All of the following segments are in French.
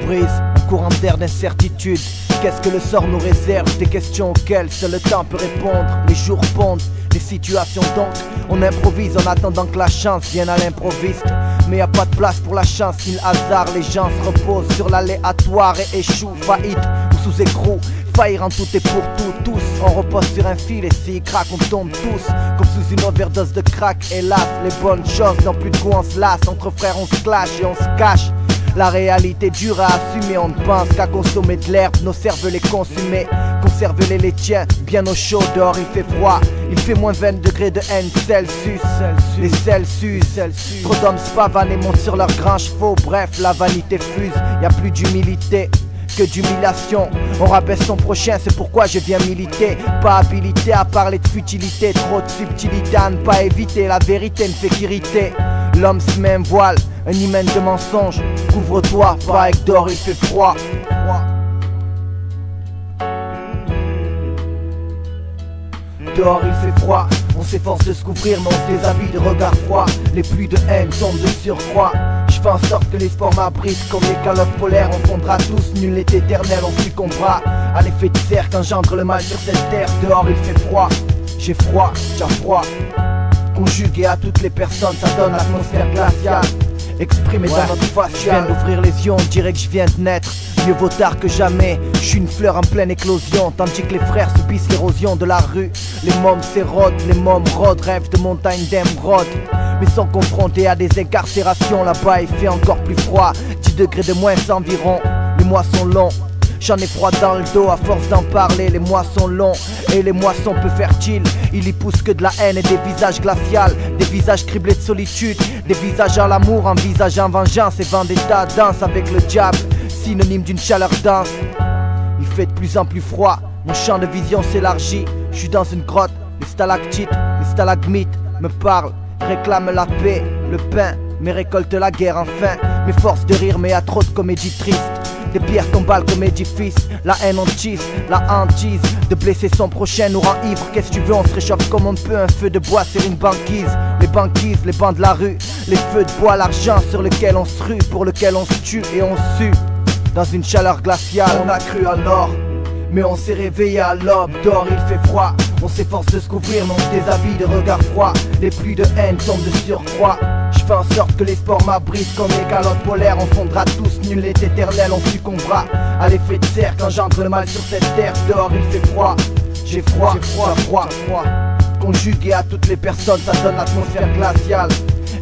brise un courant d'air d'incertitude. Qu'est-ce que le sort nous réserve? Des questions auxquelles seul le temps peut répondre. Les jours pondent, les situations donc on improvise en attendant que la chance vienne à l'improviste. Mais y a pas de place pour la chance ni le hasard. Les gens se reposent sur l'aléatoire et échouent, faillite ou sous écrou. Faillir en tout et pour tout, tous. On repose sur un fil et s'il craque on tombe tous. Comme sous une overdose de crack, hélas. Les bonnes choses n'ont plus de goût, on se lasse. Entre frères on se clash et on se cache. La réalité dure à assumer, on ne pense qu'à consommer de l'herbe, nos cerveaux les consumer. Conservez-les les tiens, bien au chaud, dehors il fait froid. Il fait moins 20 degrés de haine Celsius. Les Celsius. Trop d'hommes se pavanent et montent sur leurs grands chevaux. Bref, la vanité fuse, y a plus d'humilité que d'humiliation. On rabaisse son prochain, c'est pourquoi je viens militer. Pas habilité à parler de futilité, trop de subtilité à ne pas éviter. La vérité ne fait qu'irriter. L'homme se met un voile, un hymen de mensonges. Couvre-toi, pas avec d'or, il fait froid. Dehors il fait froid, on s'efforce de se couvrir mais on se déshabille de regards froids. Les pluies de haine tombent de surcroît. Je fais en sorte que l'espoir m'abrite comme les calottes polaires. On fondra tous, nul n'est éternel, on succombera à l'effet de serre qu'engendre le mal sur cette terre. Dehors il fait froid, j'ai froid, t'as froid. Conjugué à toutes les personnes, ça donne l'atmosphère glaciale. Exprimé dans notre face, je viens d'ouvrir les yeux, on dirait que je viens de naître. Mieux vaut tard que jamais, je suis une fleur en pleine éclosion. Tandis que les frères subissent l'érosion de la rue. Les mômes s'érodent, les mômes rôdent, rêvent de montagnes d'émeraude. Mais sont confrontés à des incarcérations, là-bas il fait encore plus froid. 10 degrés de moins environ, les mois sont longs. J'en ai froid dans le dos à force d'en parler. Les mois sont longs et les mois sont peu fertiles. Il y pousse que de la haine et des visages glaciales. Des visages criblés de solitude. Des visages à l'amour envisageant vengeance et vendetta. Danse avec le diable, synonyme d'une chaleur dense. Il fait de plus en plus froid, mon champ de vision s'élargit. Je suis dans une grotte, les stalactites, les stalagmites me parlent, réclament la paix, le pain, mais récoltent la guerre enfin. Mes forces de rire mais y'a trop de comédie triste. Des pierres tombales comme édifice, la haine en tisse, la hantise de blesser son prochain nous rend ivre. Qu'est-ce que tu veux, on se réchauffe comme on peut. Un feu de bois sur une banquise, les banquises, les bancs de la rue. Les feux de bois, l'argent sur lequel on se rue, pour lequel on se tue et on sue. Dans une chaleur glaciale, on a cru à l'or, mais on s'est réveillé à l'aube. Dehors il fait froid, on s'efforce de se couvrir mais on se déshabille de regards froids. Les pluies de haine tombent de surcroît. Je fais en sorte que l'espoir m'abrite comme les calottes polaires. On fondra tous, nul n'est éternel, on succombera à l'effet de serre qu'engendre le mal sur cette terre. Dehors il fait froid, j'ai froid, froid. Conjugué à toutes les personnes, ça donne l'atmosphère glaciale.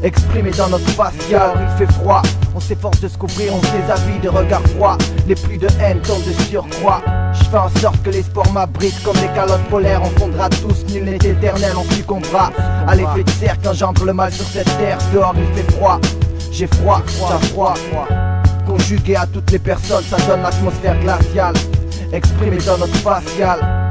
Exprimé dans notre facial, il fait froid. On s'efforce de se couvrir, on se déshabille de regards froids. Les pluies de haine tombent de surcroît. Je fais en sorte que l'espoir m'abrite comme les calottes polaires. On fondra tous, nul n'est éternel, on succombera à l'effet de serre qu'engendre le mal sur cette terre. Dehors il fait froid, j'ai froid, t'as froid. Conjugué à toutes les personnes, ça donne l'atmosphère glaciale. Exprimé dans notre facial.